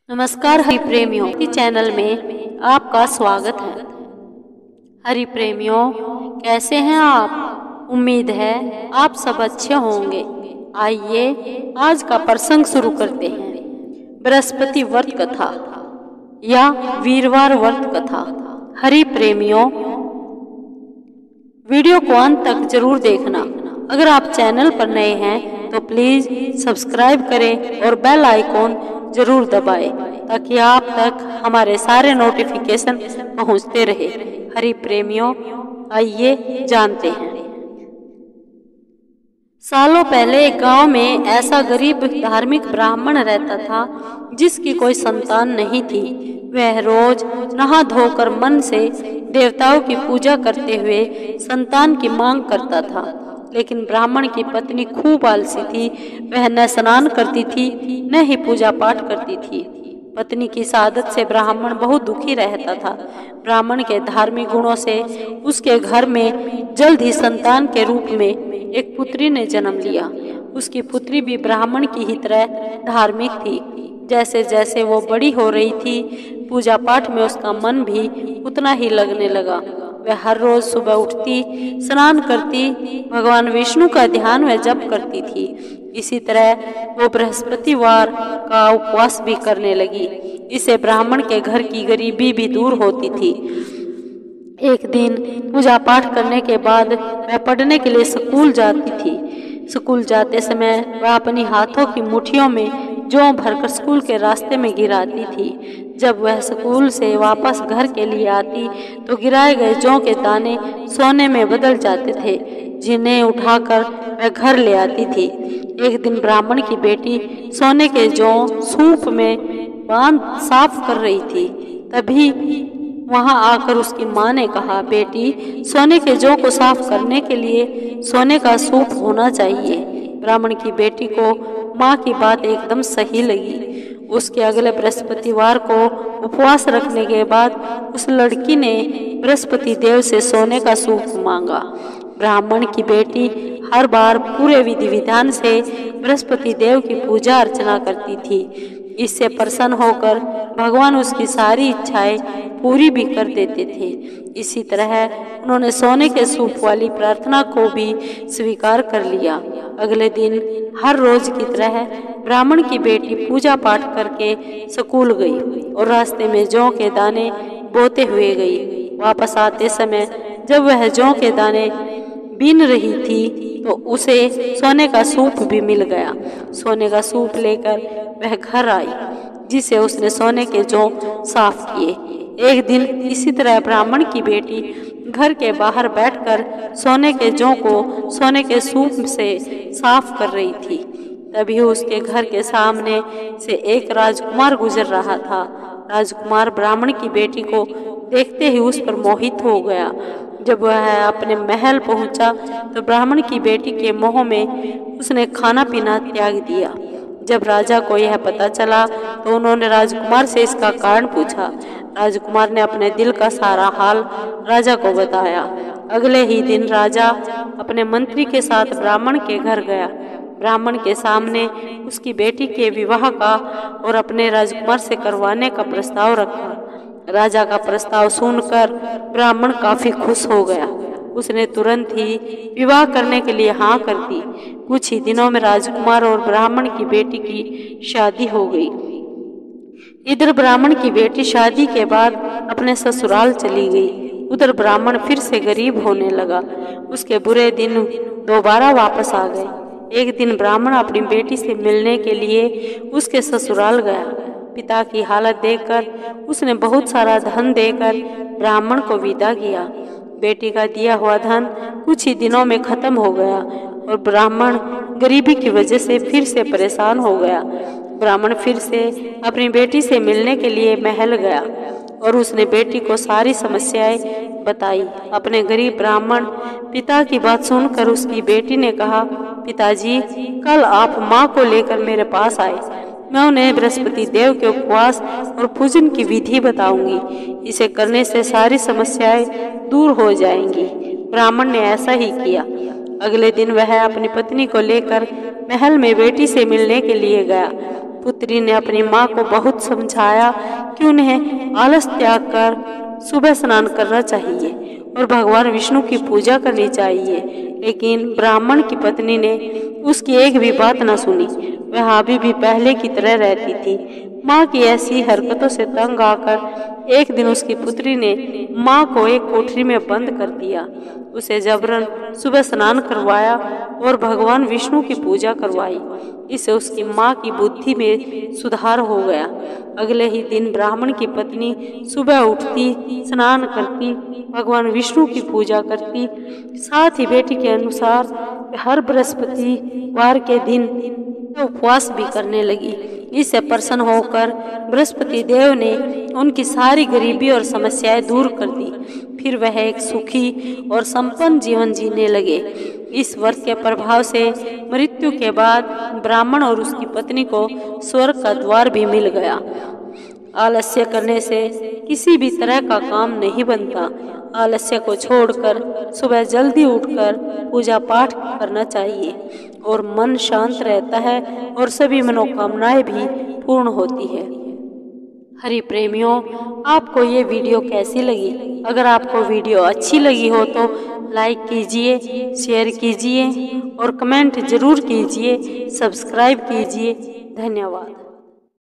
नमस्कार हरि प्रेमियों की चैनल में आपका स्वागत है। हरि प्रेमियों, कैसे हैं आप? उम्मीद है आप सब अच्छे होंगे। आइए आज का प्रसंग शुरू करते हैं। बृहस्पति व्रत कथा या वीरवार व्रत कथा। हरि प्रेमियों, वीडियो को अंत तक जरूर देखना। अगर आप चैनल पर नए हैं तो प्लीज सब्सक्राइब करें और बेल आइकॉन जरूर दबाएं ताकि आप तक हमारे सारे नोटिफिकेशन पहुंचते रहे। हरि प्रेमियों, आइए जानते हैं। सालों पहले एक गांव में ऐसा गरीब धार्मिक ब्राह्मण रहता था जिसकी कोई संतान नहीं थी। वह रोज नहा धोकर मन से देवताओं की पूजा करते हुए संतान की मांग करता था, लेकिन ब्राह्मण की पत्नी खूब आलसी थी। वह न स्नान करती थी न ही पूजा पाठ करती थी। पत्नी की इस आदत से ब्राह्मण बहुत दुखी रहता था। ब्राह्मण के धार्मिक गुणों से उसके घर में जल्द ही संतान के रूप में एक पुत्री ने जन्म लिया। उसकी पुत्री भी ब्राह्मण की ही तरह धार्मिक थी। जैसे जैसे वो बड़ी हो रही थी, पूजा पाठ में उसका मन भी उतना ही लगने लगा। वह हर रोज सुबह उठती, स्नान करती, भगवान विष्णु का ध्यान व जप करती थी। इसी तरह वो बृहस्पतिवार का उपवास भी करने लगी। इससे ब्राह्मण के घर की गरीबी भी दूर होती थी। एक दिन पूजा पाठ करने के बाद वह पढ़ने के लिए स्कूल जाती थी। स्कूल जाते समय वह अपनी हाथों की मुट्ठियों में जौ भरकर स्कूल के रास्ते में गिराती थी। जब वह स्कूल से वापस घर के लिए आती तो गिराए गए जौ के दाने सोने में बदल जाते थे, जिन्हें उठाकर वह घर ले आती थी। एक दिन ब्राह्मण की बेटी सोने के जौ सूप में बांध साफ कर रही थी। तभी वहां आकर उसकी माँ ने कहा, बेटी, सोने के जौ को साफ करने के लिए सोने का सूप होना चाहिए। ब्राह्मण की बेटी को माँ की बात एकदम सही लगी। उसके अगले बृहस्पतिवार को उपवास रखने के बाद उस लड़की ने बृहस्पति देव से सोने का सूप मांगा। ब्राह्मण की बेटी हर बार पूरे विधि विधान से बृहस्पति देव की पूजा अर्चना करती थी। इससे प्रसन्न होकर भगवान उसकी सारी इच्छाएं पूरी भी कर देते थे। इसी तरह उन्होंने सोने के सूप वाली प्रार्थना को भी स्वीकार कर लिया। अगले दिन हर रोज की तरह ब्राह्मण की बेटी पूजा पाठ करके स्कूल गई और रास्ते में जौ के दाने बोते हुए गई। वापस आते समय जब वह जौ के दाने बीन रही थी तो उसे सोने का सूप भी मिल गया। सोने का सूप लेकर वह घर आई, जिसे उसने सोने के जौ साफ किए। एक दिन इसी तरह ब्राह्मण की बेटी घर के बाहर बैठकर सोने के जौ को सोने के सूप से साफ कर रही थी। तभी उसके घर के सामने से एक राजकुमार गुजर रहा था। राजकुमार ब्राह्मण की बेटी को देखते ही उस पर मोहित हो गया। जब वह अपने महल पहुंचा तो ब्राह्मण की बेटी के मोह में उसने खाना पीना त्याग दिया। जब राजा को यह पता चला तो उन्होंने राजकुमार से इसका कारण पूछा। राजकुमार ने अपने दिल का सारा हाल राजा को बताया। अगले ही दिन राजा अपने मंत्री के साथ ब्राह्मण के घर गया। ब्राह्मण के सामने उसकी बेटी के विवाह का और अपने राजकुमार से करवाने का प्रस्ताव रखा। राजा का प्रस्ताव सुनकर ब्राह्मण काफी खुश हो गया। उसने तुरंत ही विवाह करने के लिए हाँ कर दी। कुछ ही दिनों में राजकुमार और ब्राह्मण की बेटी की शादी हो गई। इधर ब्राह्मण की बेटी शादी के बाद अपने ससुराल चली गई। उधर ब्राह्मण फिर से गरीब होने लगा। उसके बुरे दिन दोबारा वापस आ गए। एक दिन ब्राह्मण अपनी बेटी से मिलने के लिए उसके ससुराल गया। पिता की हालत देखकर उसने बहुत सारा धन देकर ब्राह्मण को विदा किया। बेटी का दिया हुआ धन कुछ ही दिनों में खत्म हो गया और ब्राह्मण गरीबी की वजह से फिर से परेशान हो गया। ब्राह्मण फिर से अपनी बेटी से मिलने के लिए महल गया और उसने बेटी को सारी समस्याएं बताई। अपने गरीब ब्राह्मण पिता की बात सुनकर उसकी बेटी ने कहा, पिताजी, कल आप माँ को लेकर मेरे पास आए। मैं उन्हें बृहस्पति देव के उपवास और पूजन की विधि बताऊंगी। इसे करने से सारी समस्याएं दूर हो जाएंगी। ब्राह्मण ने ऐसा ही किया। अगले दिन वह अपनी पत्नी को लेकर महल में बेटी से मिलने के लिए गया। पुत्री ने अपनी माँ को बहुत समझाया कि उन्हें आलस त्याग कर सुबह स्नान करना चाहिए और भगवान विष्णु की पूजा करनी चाहिए, लेकिन ब्राह्मण की पत्नी ने उसकी एक भी बात न सुनी। वह अभी भी पहले की तरह रहती थी। माँ की ऐसी हरकतों से तंग आकर एक दिन उसकी पुत्री ने माँ को एक कोठरी में बंद कर दिया। उसे जबरन सुबह स्नान करवाया और भगवान विष्णु की पूजा करवाई। इससे उसकी माँ की बुद्धि में सुधार हो गया। अगले ही दिन ब्राह्मण की पत्नी सुबह उठती, स्नान करती, भगवान विष्णु की पूजा करती, साथ ही बेटी के अनुसार हर बृहस्पतिवार के दिन उपवास भी करने लगी। इससे प्रसन्न होकर बृहस्पति देव ने उनकी सारी गरीबी और समस्याएं दूर कर दी। फिर वह एक सुखी और संपन्न जीवन जीने लगे। इस व्रत के प्रभाव से मृत्यु के बाद ब्राह्मण और उसकी पत्नी को स्वर्ग का द्वार भी मिल गया। आलस्य करने से किसी भी तरह का काम नहीं बनता। आलस्य को छोड़कर सुबह जल्दी उठकर पूजा पाठ करना चाहिए और मन शांत रहता है और सभी मनोकामनाएं भी पूर्ण होती है। हरि प्रेमियों, आपको ये वीडियो कैसी लगी? अगर आपको वीडियो अच्छी लगी हो तो लाइक कीजिए, शेयर कीजिए और कमेंट जरूर कीजिए, सब्सक्राइब कीजिए। धन्यवाद।